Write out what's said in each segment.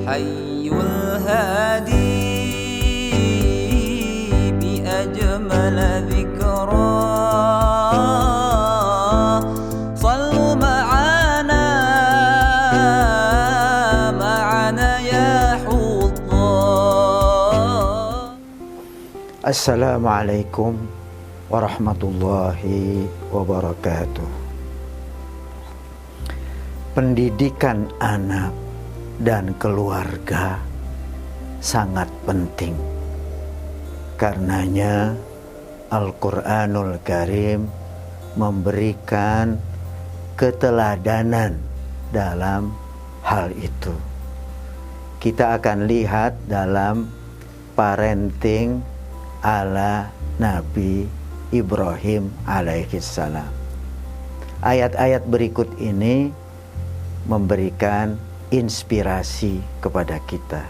الحي الهادي بأجمل ذكرى صلوا معنا يا حضار. Assalamualaikum warahmatullahi wabarakatuh. Pendidikan anak dan keluarga sangat penting. Karenanya Al-Quranul Karim memberikan keteladanan dalam hal itu. Kita akan lihat dalam parenting ala Nabi Ibrahim alaihissalam. Ayat-ayat berikut ini memberikan inspirasi kepada kita.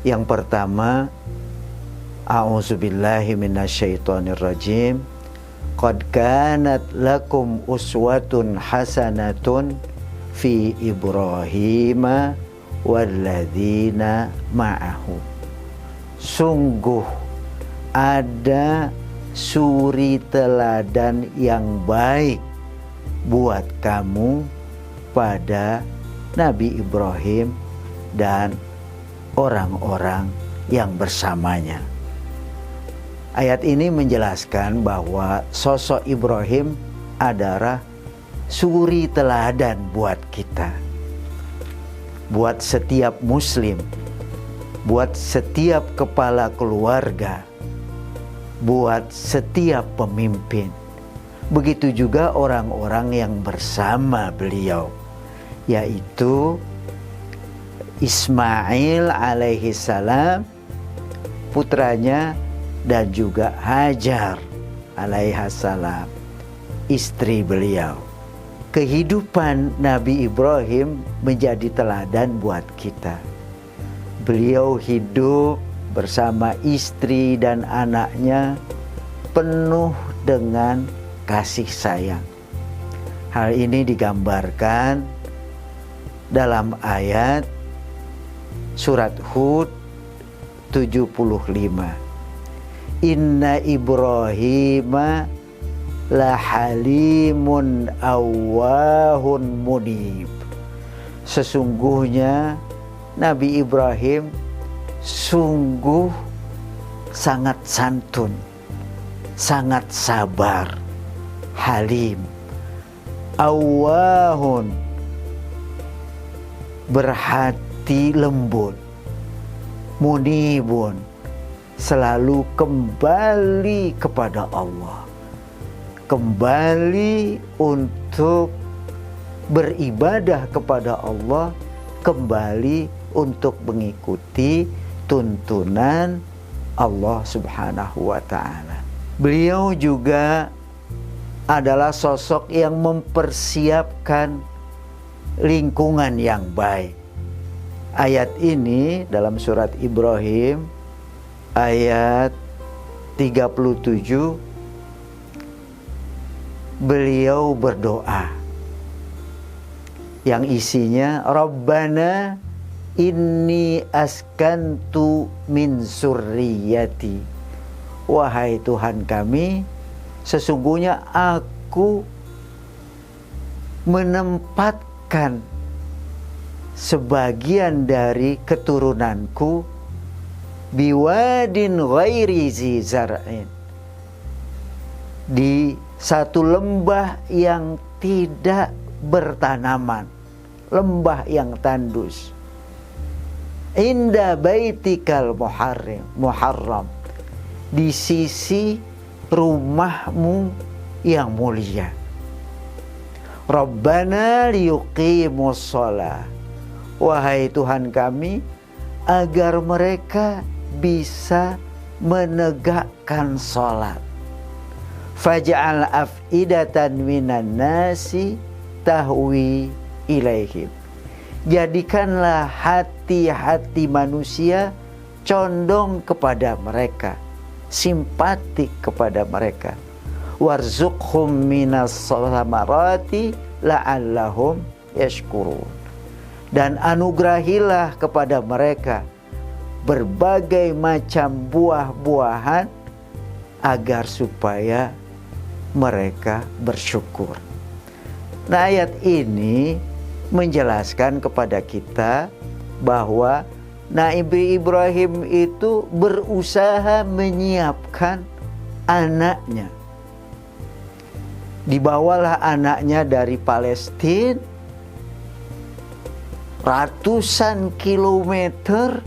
Yang pertama, a'udzubillahi minasyaitonirrajim. Qad kanat lakum uswatun hasanatun fi Ibrahim walladzina ma'ahu. Sungguh ada suri teladan yang baik buat kamu pada Nabi Ibrahim dan orang-orang yang bersamanya. Ayat ini menjelaskan bahwa sosok Ibrahim adalah suri teladan buat kita, buat setiap muslim, buat setiap kepala keluarga, buat setiap pemimpin. Begitu juga orang-orang yang bersama beliau, yaitu Ismail alaihissalam, putranya, dan juga Hajar alaihissalam, istri beliau. Kehidupan Nabi Ibrahim menjadi teladan buat kita. Beliau hidup bersama istri dan anaknya penuh dengan kasih sayang. Hal ini digambarkan dalam ayat surat Hud 75. Inna Ibrahima la halimun awwahun munib. Sesungguhnya Nabi Ibrahim sungguh sangat santun, sangat sabar, halim, awwahun, berhati lembut, munibun, selalu kembali kepada Allah, kembali untuk beribadah kepada Allah, kembali untuk mengikuti tuntunan Allah Subhanahu wa ta'ala. Beliau juga adalah sosok yang mempersiapkan lingkungan yang baik. Ayat ini dalam surat Ibrahim ayat 37, beliau berdoa yang isinya Rabbana inni askantu min zurriyati. Wahai Tuhan kami, sesungguhnya aku menempatkan sebagian dari keturunanku biwadin ghairi zi zar'in, di satu lembah yang tidak bertanaman, lembah yang tandus. Inda baitikal muharram, di sisi rumahmu yang mulia. Rabbana liyuqimus shalah. Wahai Tuhan kami, agar mereka bisa menegakkan salat. Faj'al af'idatan minan nasi tahwi ilaihim. Jadikanlah hati-hati manusia condong kepada mereka, simpatik kepada mereka. Warzuqhum minas samarati la'allahum yashkurun. dan anugerahilah kepada mereka berbagai macam buah-buahan agar supaya mereka bersyukur. Nah, ayat ini menjelaskan kepada kita bahwa Nabi Ibrahim itu berusaha menyiapkan anaknya. Dibawalah anaknya dari Palestina ratusan kilometer,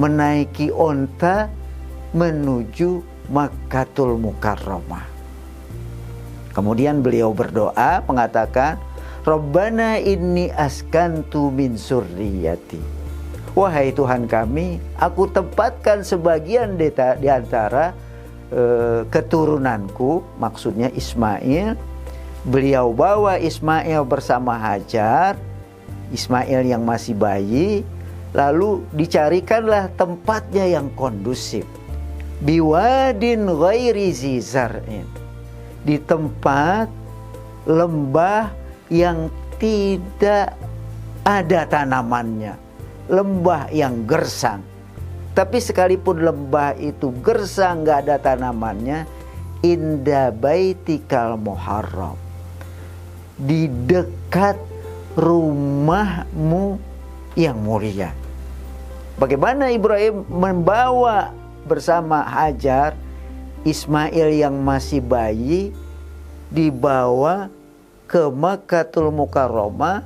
menaiki onta menuju Makkatul Mukarramah. Kemudian beliau berdoa mengatakan, Rabbana inni askantu min surriyati. Wahai Tuhan kami, aku tempatkan sebagian di antara keturunanku, maksudnya Ismail. Beliau bawa Ismail bersama Hajar, Ismail yang masih bayi, lalu dicarikanlah tempatnya yang kondusif. Biwadin ghairi zizar'in, di tempat lembah yang tidak ada tanamannya, lembah yang gersang. Tapi sekalipun lembah itu gersang, gak ada tanamannya, inda baitikal muharram, di dekat rumahmu yang mulia. Bagaimana Ibrahim membawa bersama Hajar Ismail yang masih bayi, dibawa ke Makkatul Mukarramah,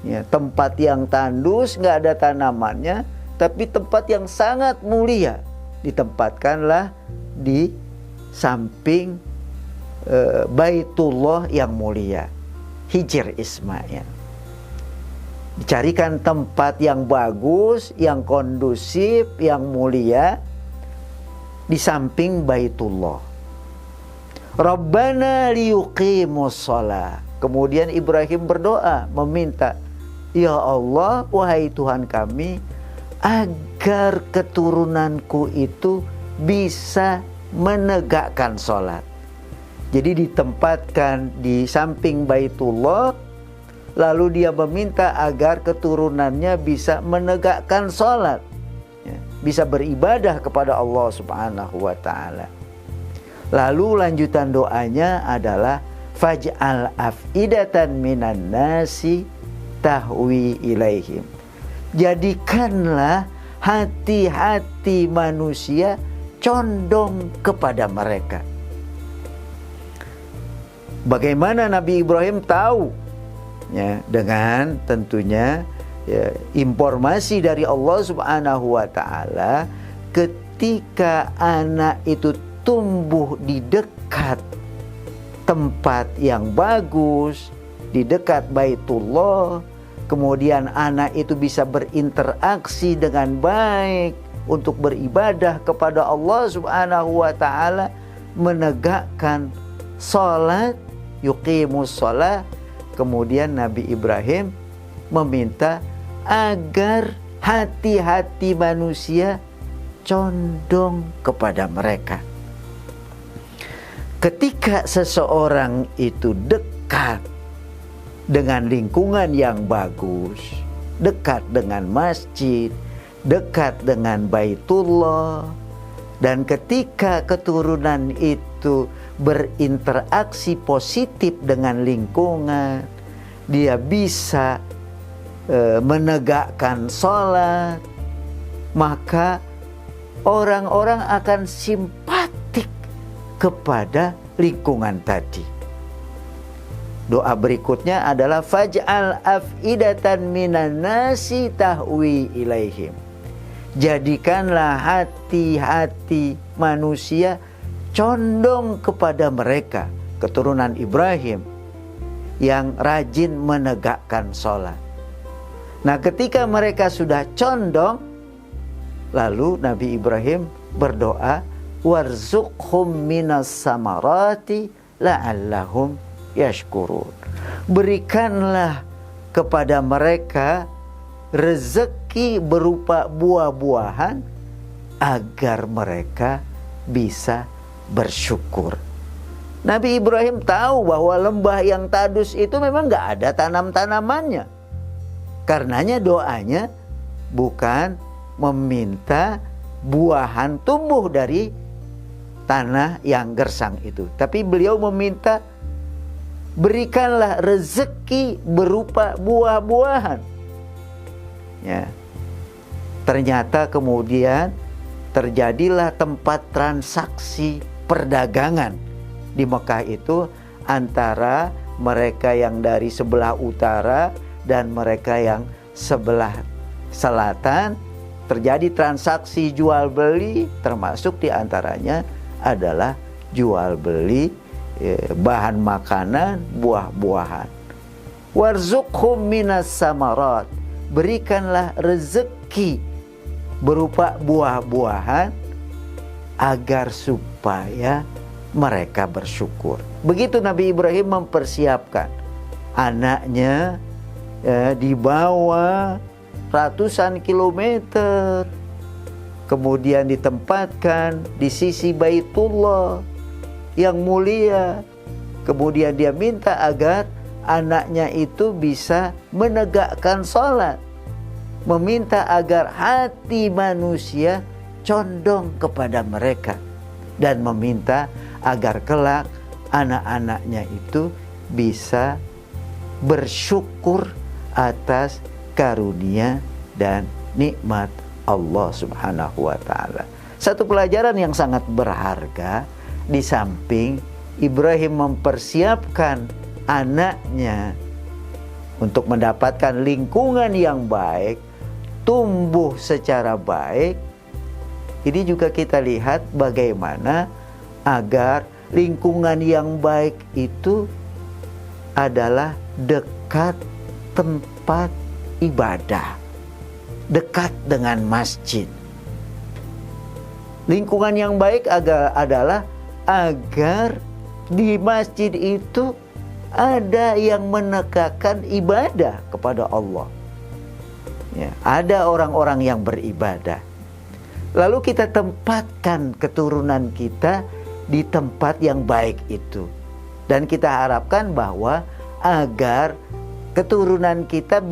ya, tempat yang tandus, nggak ada tanamannya, tapi tempat yang sangat mulia. Ditempatkanlah di samping Baitullah yang mulia, Hijr Ismail. Dicarikan tempat yang bagus, yang kondusif, yang mulia di samping Baitullah. Rabbana liyuqimus shalah. Kemudian Ibrahim berdoa meminta, ya Allah, wahai Tuhan kami, agar keturunanku itu bisa menegakkan sholat. Jadi ditempatkan di samping Baitullah, lalu dia meminta agar keturunannya bisa menegakkan sholat, ya, bisa beribadah kepada Allah Subhanahu wa ta'ala. Lalu lanjutan doanya adalah faj'al af'idatan minan nasi tahwi ilaihim. Jadikanlah hati-hati manusia condong kepada mereka. Bagaimana Nabi Ibrahim tahu? Ya, dengan tentunya ya, informasi dari Allah Subhanahu wa ta'ala, ketika anak itu tumbuh di dekat tempat yang bagus, di dekat Baitullah, kemudian anak itu bisa berinteraksi dengan baik untuk beribadah kepada Allah Subhanahu wa ta'ala, menegakkan salat, yuqimus shalah. Kemudian Nabi Ibrahim meminta agar hati-hati manusia condong kepada mereka. Ketika seseorang itu dekat dengan lingkungan yang bagus, dekat dengan masjid, dekat dengan Baitullah, dan ketika keturunan itu berinteraksi positif dengan lingkungan, dia bisa menegakkan sholat, maka orang-orang akan simpatik kepada lingkungan tadi. Doa berikutnya adalah faj'al af'idatan minan nasi tahwi ilaihim. Jadikanlah hati-hati manusia condong kepada mereka, keturunan Ibrahim yang rajin menegakkan sholat. Nah, ketika mereka sudah condong, lalu Nabi Ibrahim berdoa, warzuqhum minas samarati la'allahum yashkurun. Berikanlah kepada mereka rezeki berupa buah-buahan agar mereka bisa bersyukur. Nabi Ibrahim tahu bahwa lembah yang tandus itu memang gak ada tanam-tanamannya. Karenanya doanya bukan meminta buahan tumbuh dari tanah yang gersang itu, tapi beliau meminta berikanlah rezeki berupa buah-buahan. Ya. Ternyata kemudian terjadilah tempat transaksi perdagangan di Mekah itu antara mereka yang dari sebelah utara dan mereka yang sebelah selatan. Terjadi transaksi jual beli, termasuk diantaranya adalah jual beli bahan makanan, buah-buahan. Warzuqhum minas samarat, berikanlah rezeki berupa buah-buahan agar supaya mereka bersyukur. Begitu Nabi Ibrahim mempersiapkan anaknya, dibawa ratusan kilometer, kemudian ditempatkan di sisi Baitullah yang mulia. Kemudian dia minta agar anaknya itu bisa menegakkan sholat, meminta agar hati manusia condong kepada mereka, dan meminta agar kelak anak-anaknya itu bisa bersyukur atas karunia dan nikmat Allah Subhanahu wa ta'ala. Satu pelajaran yang sangat berharga, di samping Ibrahim mempersiapkan anaknya untuk mendapatkan lingkungan yang baik, tumbuh secara baik, ini juga kita lihat bagaimana agar lingkungan yang baik itu adalah dekat tempat ibadah, dekat dengan masjid. Lingkungan yang baik adalah agar di masjid itu ada yang menegakkan ibadah kepada Allah. Ya, ada orang-orang yang beribadah. Lalu kita tempatkan keturunan kita di tempat yang baik itu. Dan kita harapkan bahwa agar keturunan kita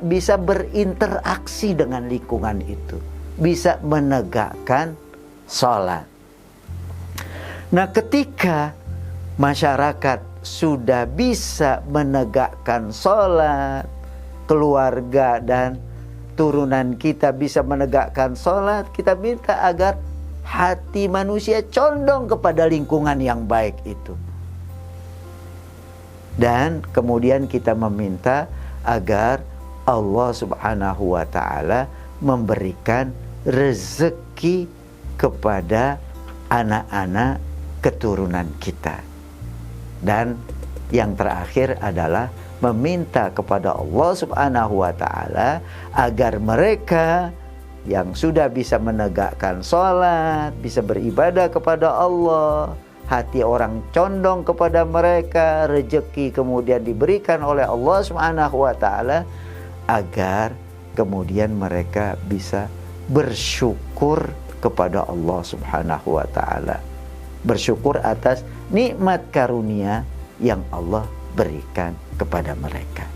bisa berinteraksi dengan lingkungan itu, bisa menegakkan sholat. Nah, ketika masyarakat sudah bisa menegakkan sholat, keluarga dan turunan kita bisa menegakkan sholat, kita minta agar hati manusia condong kepada lingkungan yang baik itu. Dan kemudian kita meminta agar Allah Subhanahu wa ta'ala memberikan rezeki kepada anak-anak keturunan kita. Dan yang terakhir adalah meminta kepada Allah Subhanahu wa ta'ala agar mereka yang sudah bisa menegakkan sholat, bisa beribadah kepada Allah, hati orang condong kepada mereka, rezeki kemudian diberikan oleh Allah Subhanahu wa ta'ala, agar kemudian mereka bisa bersyukur kepada Allah Subhanahu wa ta'ala, bersyukur atas nikmat karunia yang Allah berikan kepada mereka.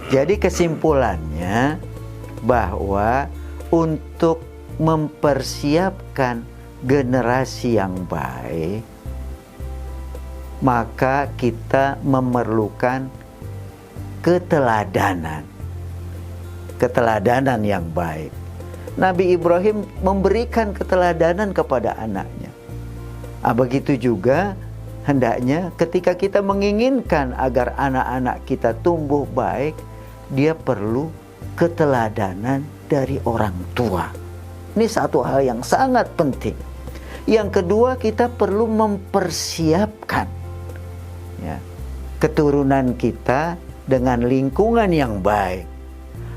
Jadi kesimpulannya bahwa untuk mempersiapkan generasi yang baik, maka kita memerlukan keteladanan yang baik. Nabi Ibrahim memberikan keteladanan kepada anaknya. Begitu juga hendaknya ketika kita menginginkan agar anak-anak kita tumbuh baik, dia perlu keteladanan dari orang tua. Ini satu hal yang sangat penting. Yang kedua, kita perlu mempersiapkan keturunan kita dengan lingkungan yang baik.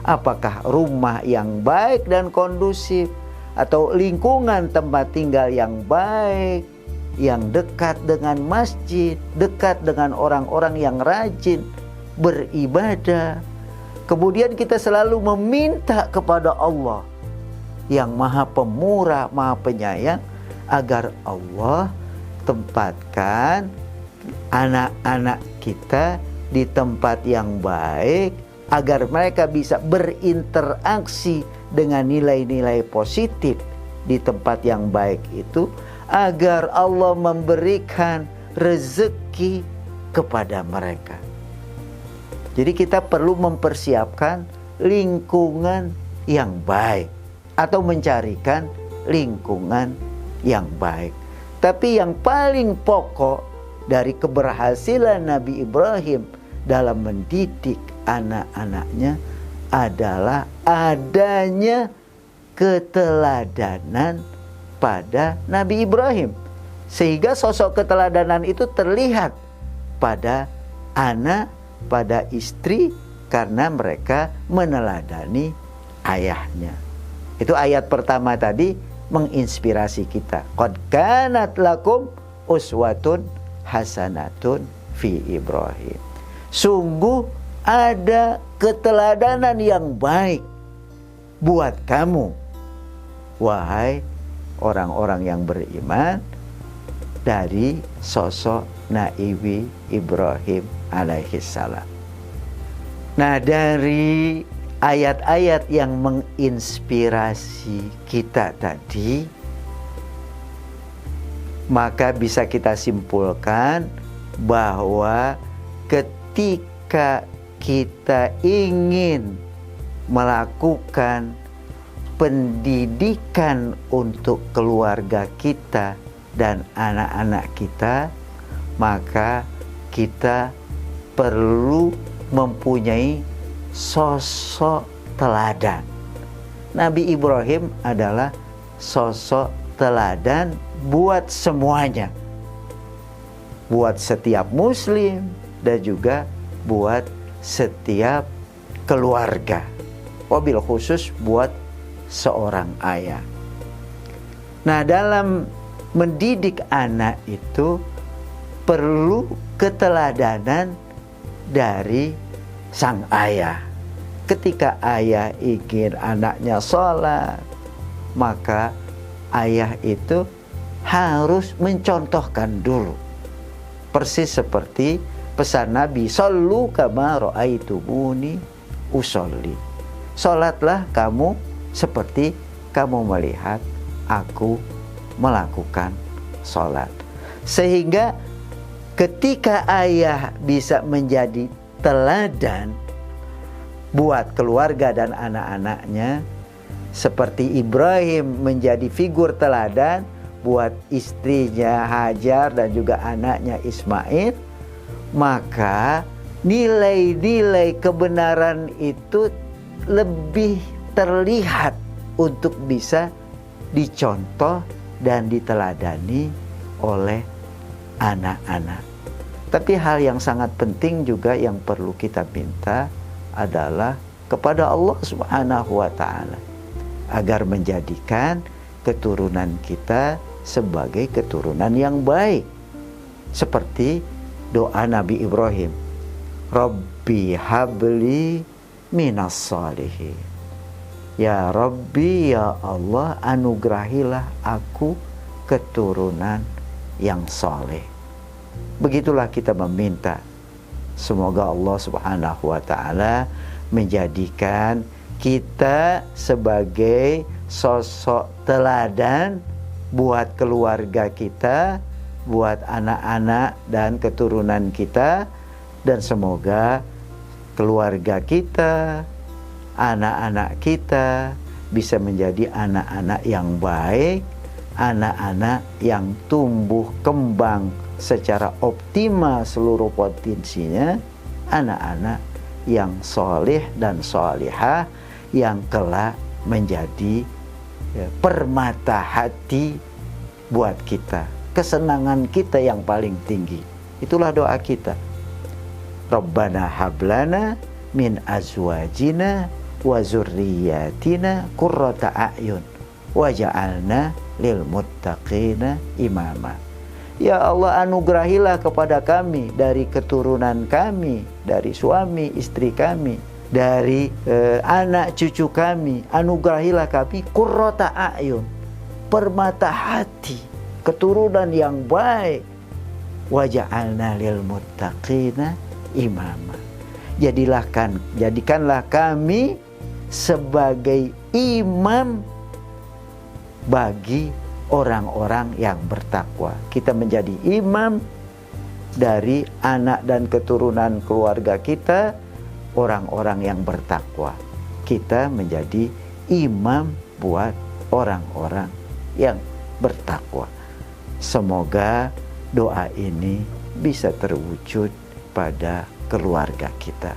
Apakah rumah yang baik dan kondusif, atau lingkungan tempat tinggal yang baik, yang dekat dengan masjid, dekat dengan orang-orang yang rajin beribadah. Kemudian kita selalu meminta kepada Allah yang Maha Pemurah, Maha Penyayang, agar Allah tempatkan anak-anak kita di tempat yang baik, agar mereka bisa berinteraksi dengan nilai-nilai positif di tempat yang baik itu, agar Allah memberikan rezeki kepada mereka. Jadi kita perlu mempersiapkan lingkungan yang baik atau mencarikan lingkungan yang baik. Tapi yang paling pokok dari keberhasilan Nabi Ibrahim dalam mendidik anak-anaknya adalah adanya keteladanan pada Nabi Ibrahim. Sehingga sosok keteladanan itu terlihat pada anak, pada istri, karena mereka meneladani ayahnya. Itu ayat pertama tadi menginspirasi kita. Qad kanat lakum uswatun hasanatun fi Ibrahim. Sungguh ada keteladanan yang baik buat kamu, wahai orang-orang yang beriman, dari sosok Nabi Ibrahim alaihissalam. Nah, dari ayat-ayat yang menginspirasi kita tadi, maka bisa kita simpulkan bahwa ketika kita ingin melakukan pendidikan untuk keluarga kita dan anak-anak kita, maka kita perlu mempunyai sosok teladan. Nabi Ibrahim adalah sosok teladan buat semuanya, buat setiap muslim dan juga buat setiap keluarga, wabil khusus buat seorang ayah. Nah, dalam mendidik anak itu perlu keteladanan dari sang ayah. Ketika ayah ingin anaknya sholat, maka ayah itu harus mencontohkan dulu. Persis seperti pesan Nabi, "Shollu kama ra'aitumuni usolli." Sholatlah kamu seperti kamu melihat aku melakukan sholat. Sehingga ketika ayah bisa menjadi teladan buat keluarga dan anak-anaknya, seperti Ibrahim menjadi figur teladan buat istrinya Hajar dan juga anaknya Ismail, maka nilai-nilai kebenaran itu lebih terlihat untuk bisa dicontoh dan diteladani oleh anak-anak. Tapi hal yang sangat penting juga yang perlu kita minta adalah kepada Allah Subhanahu wa ta'ala agar menjadikan keturunan kita sebagai keturunan yang baik. Seperti doa Nabi Ibrahim, Rabbi habli minas shalihin. Ya Rabbi, ya Allah, anugerahilah aku keturunan yang soleh. Begitulah kita meminta. Semoga Allah Subhanahu wa ta'ala menjadikan kita sebagai sosok teladan buat keluarga kita, buat anak-anak dan keturunan kita, dan semoga keluarga kita, anak-anak kita bisa menjadi anak-anak yang baik, anak-anak yang tumbuh kembang secara optimal seluruh potensinya, anak-anak yang soleh dan solihah yang kelak menjadi permata hati buat kita, kesenangan kita yang paling tinggi. Itulah doa kita. Rabbana hablana min azwajina wa zurriyatina qurrata a'yun waj'alna lil muttaqina imama. Ya Allah, anugerahilah kepada kami dari keturunan kami, dari suami istri kami, dari anak cucu kami, anugerahilah kami qurrata a'yun, permata hati, keturunan yang baik, waj'alna lil muttaqina imama, Jadikanlah kami sebagai imam bagi orang-orang yang bertakwa. Kita menjadi imam dari anak dan keturunan keluarga kita, orang-orang yang bertakwa. Kita menjadi imam buat orang-orang yang bertakwa. Semoga doa ini bisa terwujud pada keluarga kita.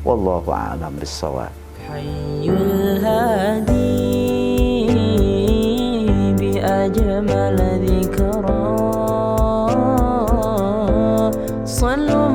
Wallahu a'lam bishawab. Hayyul hadi bi ajmal dhikra sallu